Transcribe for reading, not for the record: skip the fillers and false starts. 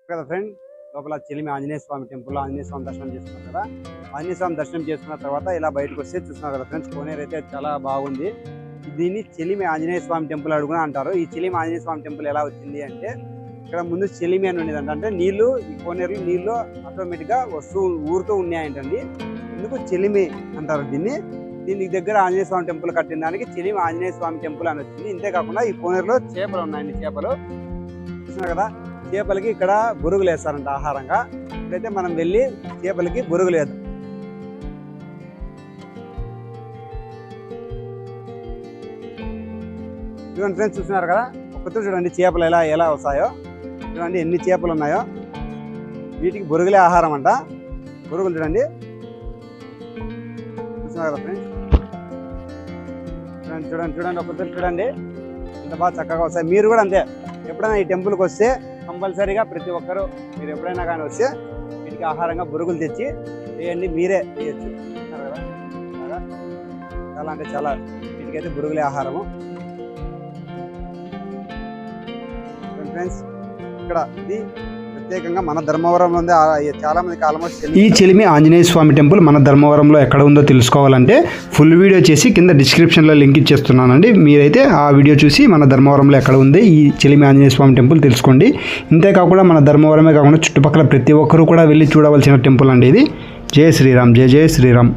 కదా ఫ్రెండ్, లోపల చెలిమి ఆంజనేయ స్వామి టెంపుల్ ఆంజనేయ స్వామి దర్శనం చేసుకున్నారు కదా. ఆంజనేయ స్వామి దర్శనం చేసుకున్న తర్వాత ఇలా బయటకు వస్తే చూస్తున్నారు కదా ఫ్రెండ్స్, కోనేరు అయితే చాలా బాగుంది. దీన్ని చెలిమి ఆంజనేయ స్వామి టెంపుల్ అడుగున అంటారు. ఈ చెలిమి ఆంజనేయ స్వామి టెంపుల్ ఎలా వచ్చింది అంటే, ఇక్కడ ముందు చెలిమి అని ఉండేది అంటే నీళ్లు, ఈ కోనేరులో నీళ్లు ఆటోమేటిక్ గా ఊరుతూ ఉన్నాయంటండి. ఎందుకు చెలిమి అంటారు దీన్ని. దీనికి దగ్గర ఆంజనేయ స్వామి టెంపుల్ కట్టిన దానికి చెలిమి ఆంజనేయ స్వామి టెంపుల్ అని వచ్చింది. ఇంతేకాకుండా ఈ కోనేరులో చేపలు ఉన్నాయండి. చేపలు చూస్తున్నారు కదా, చేపలకి ఇక్కడ బురుగులు వేస్తారంట ఆహారంగా. ఇప్పుడైతే మనం వెళ్ళి చేపలకి బురుగులు వేద్దాం. చూడండి ఫ్రెండ్స్, చూస్తున్నారు కదా, ఒక్కతో చూడండి చేపలు ఎలా వస్తాయో. చూడండి ఎన్ని చేపలు ఉన్నాయో. వీటికి బురుగులే ఆహారం అంట. బురుగులు చూడండి, చూస్తున్నారు కదా ఫ్రెండ్స్. చూడండి ఒక్కతో చూడండి ఎంత బాగా చక్కగా వస్తాయి. మీరు కూడా అంతే, ఎప్పుడైనా ఈ టెంపుల్కి వస్తే కంపల్సరీగా ప్రతి ఒక్కరు మీరు ఎప్పుడైనా కానీ వస్తే వీటికి ఆహారంగా బురుగులు తెచ్చి వేయండి, మీరే వేయచ్చు. కదా చాలా అంటే చాలా వీటికైతే బురుగులే ఆహారము. ఫ్రెండ్స్, ఇక్కడ ఇది ప్రత్యేకంగా మన ధర్మవరంలో ఉంది. చాలా మందికి ఆల్మోస్ట్ ఈ చెలిమి ఆంజనేయ స్వామి టెంపుల్ మన ధర్మవరంలో ఎక్కడ ఉందో తెలుసుకోవాలంటే ఫుల్ వీడియో చేసి కింద డిస్క్రిప్షన్లో లింక్ ఇచ్చేస్తున్నానండి. మీరైతే ఆ వీడియో చూసి మన ధర్మవరంలో ఎక్కడ ఉంది ఈ చెలిమి ఆంజనేయ స్వామి టెంపుల్ తెలుసుకోండి. ఇంతేకాకుండా మన ధర్మవరమే కాకుండా చుట్టుపక్కల ప్రతి ఒక్కరూ కూడా వెళ్ళి చూడవలసిన టెంపుల్ అండి ఇది. జై శ్రీరామ్, జై జై శ్రీరామ్.